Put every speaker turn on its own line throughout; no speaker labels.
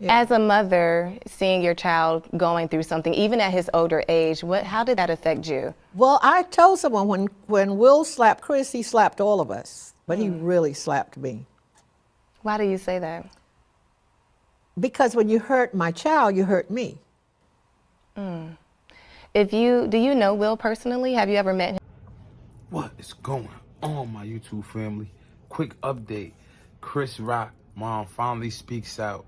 Yeah.
As a mother, seeing your child going through something, even at his older age, how did that affect you?
Well, I told someone when Will slapped Chris, he slapped all of us, but he really slapped me.
Why do you say that?
Because when you hurt my child, you hurt me.
Do you know Will personally? Have you ever met him?
What is going on, my YouTube family? Quick update. Chris Rock mom finally speaks out.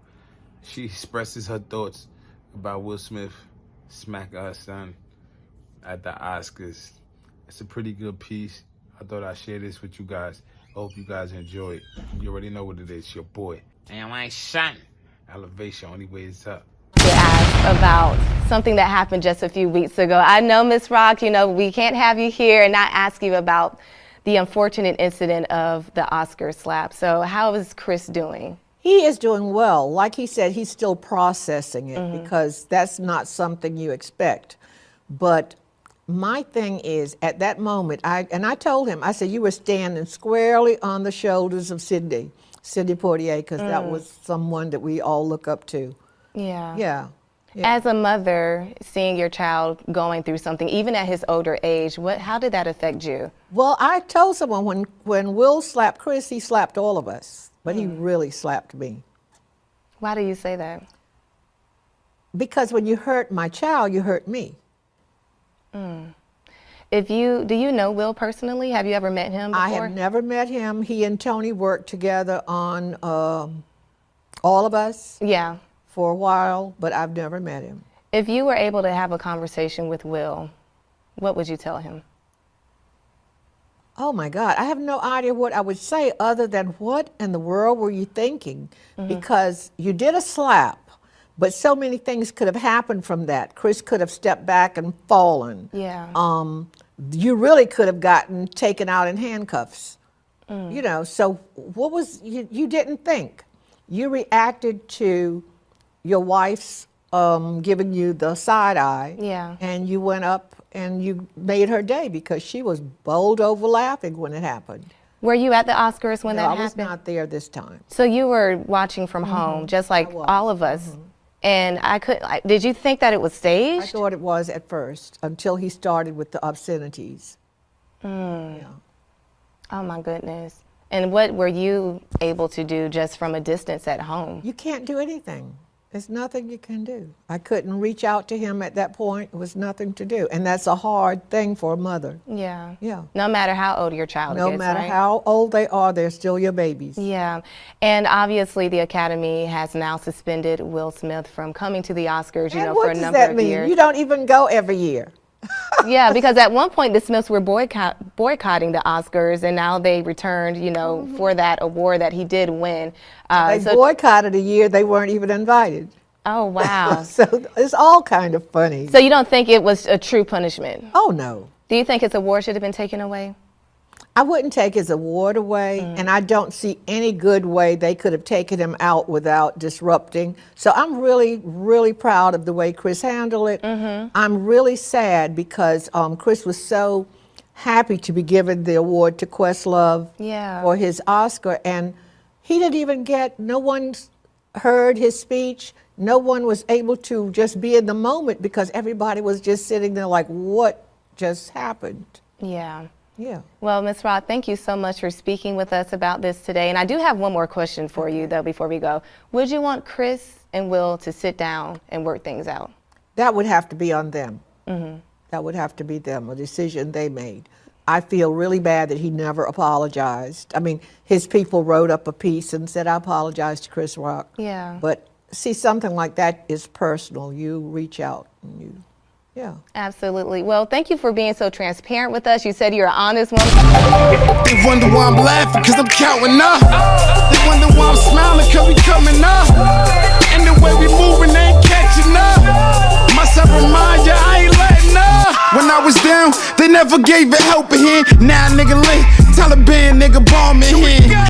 She expresses her thoughts about Will Smith smacking her son at the Oscars. It's a pretty good piece. I thought I'd share this with you guys. I hope you guys enjoy it. You already know what it is. Your boy. And my son. Elevation, only way is up.
To ask about something that happened just a few weeks ago. I know, Miss Rock, we can't have you here and not ask you about the unfortunate incident of the Oscar slap. So how is Chris doing?
He is doing well. Like he said, he's still processing it because that's not something you expect. But my thing is, at that moment, I told him, I said, you were standing squarely on the shoulders of Sidney Poitier, because that was someone that we all look up to.
Yeah.
Yeah.
As a mother, seeing your child going through something, even at his older age, how did that affect you?
Well, I told someone when Will slapped Chris, he slapped all of us, but he really slapped me.
Why do you say that?
Because when you hurt my child, you hurt me.
Do you know Will personally? Have you ever met him before?
I have never met him. He and Tony worked together on All of Us.
Yeah.
For a while, but I've never met him.
If you were able to have a conversation with Will, what would you tell him?
Oh my God, I have no idea what I would say other than what in the world were you thinking? Because you did a slap, but so many things could have happened from that. Chris could have stepped back and fallen.
Yeah.
You really could have gotten taken out in handcuffs. So what was, you didn't think. You reacted to your wife's giving you the side eye.
Yeah.
And you went up and you made her day because she was bowled over laughing when it happened.
Were you at the Oscars when that happened?
I was not there this time.
So you were watching from home, just like all of us. And did you think that it was staged?
I thought it was at first, until he started with the obscenities. Yeah.
Oh my goodness. And what were you able to do just from a distance at home?
You can't do anything. There's nothing you can do. I couldn't reach out to him at that point. It was nothing to do. And that's a hard thing for a mother.
Yeah.
Yeah.
No matter how old your child is,
No matter
right?
how old they are, they're still your babies.
Yeah. And obviously the Academy has now suspended Will Smith from coming to the Oscars,
And
for a number of years.
You don't even go every year.
Yeah, because at one point the Smiths were boycotting the Oscars, and now they returned, for that award that he did win.
They boycotted a year they weren't even invited.
Oh, wow.
So it's all kind of funny.
So you don't think it was a true punishment?
Oh, no.
Do you think his award should have been taken away?
I wouldn't take his award away, and I don't see any good way they could have taken him out without disrupting. So I'm really, really proud of the way Chris handled it. I'm really sad because Chris was so happy to be given the award to Questlove for his Oscar, and he didn't even no one heard his speech. No one was able to just be in the moment because everybody was just sitting there like, what just happened?
Yeah.
Yeah.
Well, Ms. Roth, thank you so much for speaking with us about this today. And I do have one more question for you, though, before we go. Would you want Chris and Will to sit down and work things out?
That would have to be on them. That would have to be them, a decision they made. I feel really bad that he never apologized. I mean, his people wrote up a piece and said, I apologize to Chris Rock.
Yeah.
But see, something like that is personal. You reach out and you... Yeah.
Absolutely. Well, thank you for being so transparent with us. You said you're an honest woman.
They wonder why I'm laughing because I'm counting up. They wonder why I'm smiling because we coming up. And the way we moving, they ain't catching up. Myself remind ya, I ain't letting up. When I was down, they never gave a helping hand. Now nigga lit, Taliban nigga bombing here.